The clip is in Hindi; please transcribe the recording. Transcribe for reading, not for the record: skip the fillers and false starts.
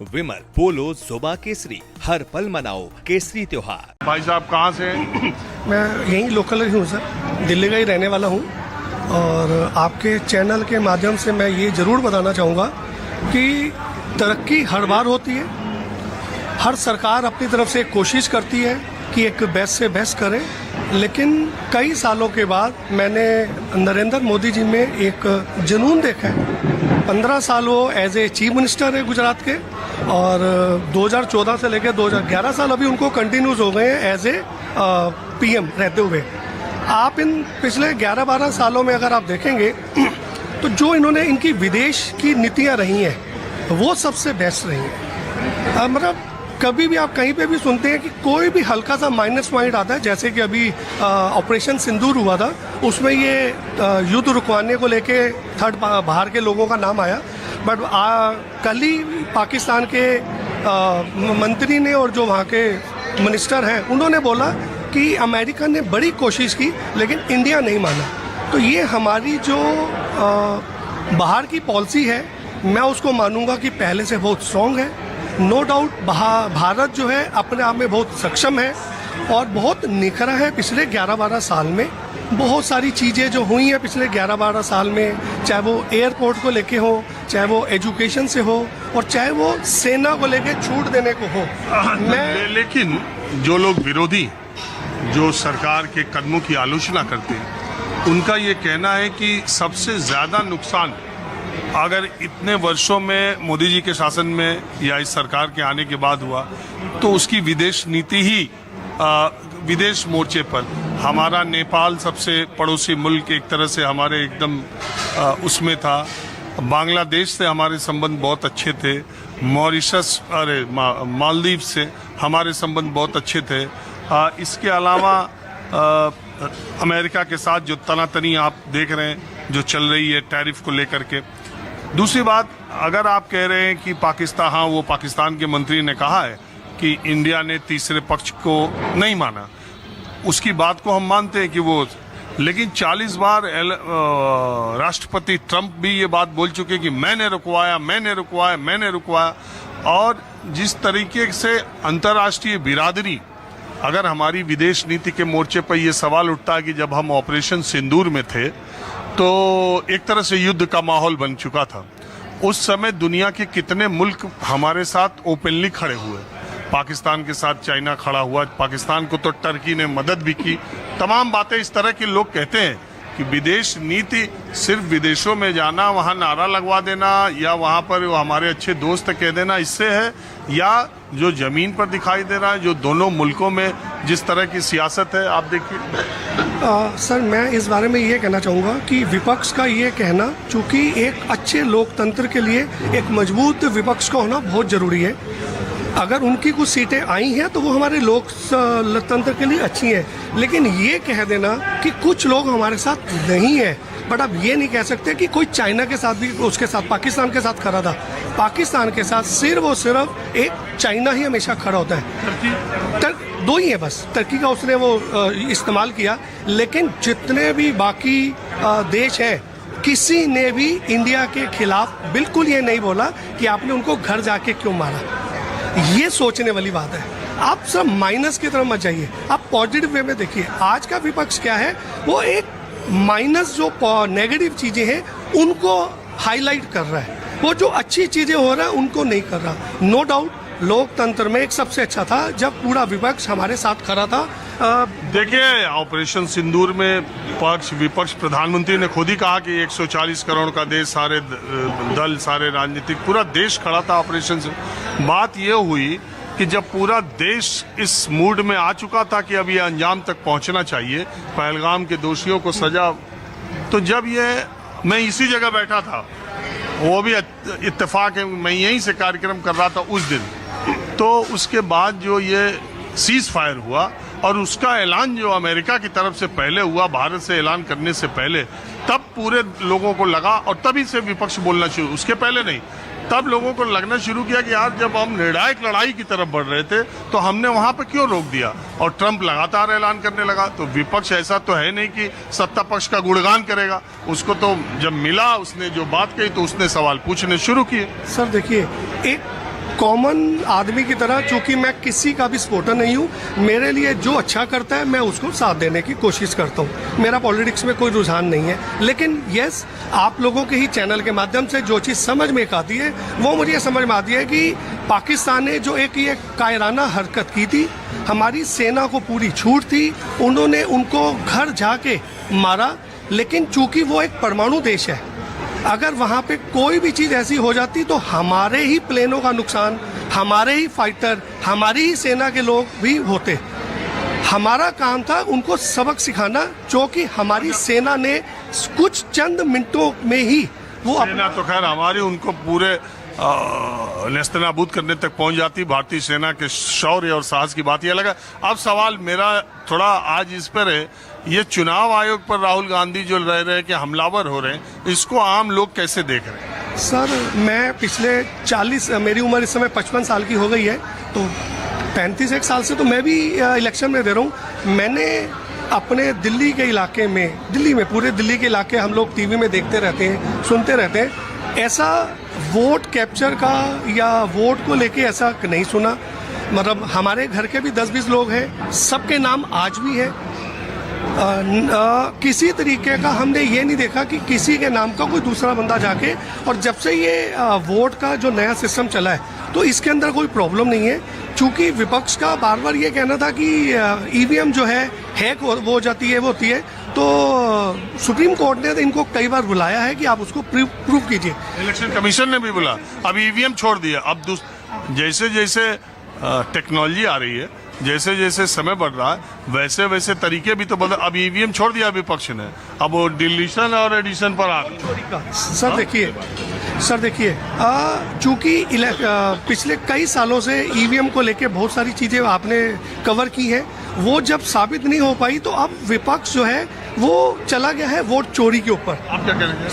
विमल पोलो जुबा केसरी, हर पल मनाओ केसरी त्योहार। भाई साहब कहाँ से हैं? मैं यहीं लोकल ही हूँ सर, दिल्ली का ही रहने वाला हूँ। और आपके चैनल के माध्यम से मैं ये ज़रूर बताना चाहूँगा कि तरक्की हर बार होती है, हर सरकार अपनी तरफ से कोशिश करती है कि एक बेस्ट से बेस्ट करे, लेकिन कई सालों के बाद मैंने नरेंद्र मोदी जी में एक जुनून देखा है। 15 साल वो एज ए चीफ मिनिस्टर है गुजरात के, और 2014 से लेकर 2011 साल अभी उनको कंटिन्यूस हो गए हैं एज ए पीएम रहते हुए। आप इन पिछले 11-12 सालों में अगर आप देखेंगे तो जो इन्होंने इनकी विदेश की नीतियां रही हैं वो सबसे बेस्ट रही हैं। मतलब कभी भी आप कहीं पे भी सुनते हैं कि कोई भी हल्का सा माइनस पॉइंट आता है, जैसे कि अभी ऑपरेशन सिंदूर हुआ था, उसमें ये युद्ध रुकवाने को लेके थर्ड बाहर के लोगों का नाम आया, बट कल ही पाकिस्तान के मंत्री ने और जो वहाँ के मिनिस्टर हैं उन्होंने बोला कि अमेरिका ने बड़ी कोशिश की लेकिन इंडिया नहीं माना। तो ये हमारी जो बाहर की पॉलिसी है मैं उसको मानूंगा कि पहले से बहुत स्ट्रॉन्ग है। नो डाउट भारत जो है अपने आप में बहुत सक्षम है और बहुत निखरा है। पिछले 11-12 साल में बहुत सारी चीज़ें जो हुई हैं पिछले 11-12 साल में, चाहे वो एयरपोर्ट को लेके हो, चाहे वो एजुकेशन से हो, और चाहे वो सेना को लेके छूट देने को हो। लेकिन जो लोग विरोधी जो सरकार के कदमों की आलोचना करते हैं उनका ये कहना है कि सबसे ज़्यादा नुकसान अगर इतने वर्षों में मोदी जी के शासन में या इस सरकार के आने के बाद हुआ तो उसकी विदेश नीति ही विदेश मोर्चे पर हमारा नेपाल सबसे पड़ोसी मुल्क एक तरह से हमारे एकदम उसमें था। बांग्लादेश से हमारे संबंध बहुत अच्छे थे, मॉरिशस मालदीव से हमारे संबंध बहुत अच्छे थे। इसके अलावा अमेरिका के साथ जो तनातनी आप देख रहे हैं जो चल रही है टैरिफ को लेकर के। दूसरी बात, अगर आप कह रहे हैं कि पाकिस्तान, हाँ वो पाकिस्तान के मंत्री ने कहा है कि इंडिया ने तीसरे पक्ष को नहीं माना, उसकी बात को हम मानते हैं कि वो, लेकिन 40 बार राष्ट्रपति ट्रंप भी ये बात बोल चुके कि मैंने रुकवाया। और जिस तरीके से अंतर्राष्ट्रीय बिरादरी, अगर हमारी विदेश नीति के मोर्चे पर यह सवाल उठता है कि जब हम ऑपरेशन सिंदूर में थे तो एक तरह से युद्ध का माहौल बन चुका था, उस समय दुनिया के कितने मुल्क हमारे साथ ओपनली खड़े हुए। पाकिस्तान के साथ चाइना खड़ा हुआ, पाकिस्तान को तो टर्की ने मदद भी की। तमाम बातें इस तरह के लोग कहते हैं कि विदेश नीति सिर्फ विदेशों में जाना, वहाँ नारा लगवा देना या वहाँ पर हमारे अच्छे दोस्त कह देना इससे है, या जो जमीन पर दिखाई दे रहा है जो दोनों मुल्कों में जिस तरह की सियासत है। आप देखिए सर, मैं इस बारे में ये कहना चाहूँगा कि विपक्ष का ये कहना, चूँकि एक अच्छे लोकतंत्र के लिए एक मजबूत विपक्ष का होना बहुत ज़रूरी है। अगर उनकी कुछ सीटें आई हैं तो वो हमारे लोकतंत्र के लिए अच्छी हैं, लेकिन ये कह देना कि कुछ लोग हमारे साथ नहीं हैं, बट अब ये नहीं कह सकते कि कोई चाइना के साथ भी, उसके साथ पाकिस्तान के साथ खड़ा था। पाकिस्तान के साथ सिर्फ और सिर्फ एक चाइना ही हमेशा खड़ा होता है। दो ही है बस, टर्की का उसने वो इस्तेमाल किया, लेकिन जितने भी बाकी देश हैं किसी ने भी इंडिया के खिलाफ बिल्कुल ये नहीं बोला कि आपने उनको घर जाके क्यों मारा। ये सोचने वाली बात है। आप सब माइनस की तरफ मत जाइए, आप पॉजिटिव वे में देखिए। आज का विपक्ष क्या है, वो एक माइनस जो नेगेटिव चीजें हैं उनको हाईलाइट कर रहा है, वो जो अच्छी चीजें हो रहा है उनको नहीं कर रहा। नो डाउट लोकतंत्र में एक सबसे अच्छा था जब पूरा विपक्ष हमारे साथ खड़ा था। देखिए, ऑपरेशन सिंदूर में पक्ष विपक्ष, प्रधानमंत्री ने खुद ही कहा कि 140 करोड़ का देश, सारे दल, सारे राजनीतिक, पूरा देश खड़ा था ऑपरेशन से। बात यह हुई कि जब पूरा देश इस मूड में आ चुका था कि अब ये अंजाम तक पहुंचना चाहिए, पहलगाम के दोषियों को सजा, तो जब ये, मैं इसी जगह बैठा था, वो भी इत्तेफाक है, मैं यहीं से कार्यक्रम कर रहा था उस दिन, तो उसके बाद जो ये सीज फायर हुआ और उसका ऐलान जो अमेरिका की तरफ से पहले हुआ, भारत से ऐलान करने से पहले, तब पूरे लोगों को लगा, और तभी से विपक्ष बोलना शुरू, उसके पहले नहीं, तब लोगों को लगना शुरू किया कि यार जब हम निर्णायक लड़ाई की तरफ बढ़ रहे थे तो हमने वहां पर क्यों रोक दिया। और ट्रंप लगातार ऐलान करने लगा। तो विपक्ष ऐसा तो है नहीं कि सत्ता पक्ष का गुणगान करेगा, उसको तो जब मिला उसने जो बात कही तो उसने सवाल पूछने शुरू किए। सर देखिए, एक कॉमन आदमी की तरह, चूंकि मैं किसी का भी सपोर्टर नहीं हूँ, मेरे लिए जो अच्छा करता है मैं उसको साथ देने की कोशिश करता हूँ। मेरा पॉलिटिक्स में कोई रुझान नहीं है, लेकिन यस, आप लोगों के ही चैनल के माध्यम से जो चीज़ समझ में आती है वो मुझे ये समझ में आती है कि पाकिस्तान ने जो एक ये कायराना हरकत की थी, हमारी सेना को पूरी छूट थी, उन्होंने उनको घर जाके मारा, लेकिन चूंकि वो एक परमाणु देश है, अगर वहाँ पे कोई भी चीज़ ऐसी हो जाती तो हमारे ही प्लेनों का नुकसान, हमारे ही फाइटर, हमारी ही सेना के लोग भी होते। हमारा काम था उनको सबक सिखाना, जो कि हमारी सेना ने कुछ चंद मिनटों में ही वो सेना तो खैर हमारी उनको पूरे नेस्तनाबूद करने तक पहुंच जाती। भारतीय सेना के शौर्य और साहस की बात ये लगा। अब सवाल मेरा थोड़ा आज इस पर है, ये चुनाव आयोग पर राहुल गांधी जो रह रहे हैं कि हमलावर हो रहे हैं, इसको आम लोग कैसे देख रहे हैं? सर, मैं पिछले 40, मेरी उम्र इस समय 55 साल की हो गई है, तो 35 साल से तो मैं भी इलेक्शन में दे रहा हूँ। मैंने अपने दिल्ली के इलाके में, पूरे दिल्ली के इलाके हम लोग टीवी में देखते रहते हैं, सुनते रहते हैं, ऐसा वोट कैप्चर का या वोट को लेके ऐसा नहीं सुना। मतलब हमारे घर के भी 10-20 लोग हैं, सबके नाम आज भी है। किसी तरीके का हमने ये नहीं देखा कि किसी के नाम का कोई दूसरा बंदा जाके, और जब से ये वोट का जो नया सिस्टम चला है तो इसके अंदर कोई प्रॉब्लम नहीं है। चूंकि विपक्ष का बार बार ये कहना था कि ईवीएम जो है हैक हो जाती है, वो होती है, तो सुप्रीम कोर्ट ने इनको कई बार बुलाया है कि आप उसको प्रूव कीजिए। इलेक्शन कमीशन ने भी बोला, अब ईवीएम छोड़ दिया। अब जैसे जैसे टेक्नोलॉजी आ रही है, जैसे जैसे समय बढ़ रहा है, वैसे वैसे तरीके भी तो बदल। अब ईवीएम छोड़ दिया विपक्ष ने, अब वो डिलीशन और एडिशन पर आ गए। सर देखिए, चूंकि पिछले कई सालों से ईवीएम को लेके बहुत सारी चीजें आपने कवर की है, वो जब साबित नहीं हो पाई तो अब विपक्ष जो है वो चला गया है वोट चोरी के ऊपर। आप क्या करेंगे?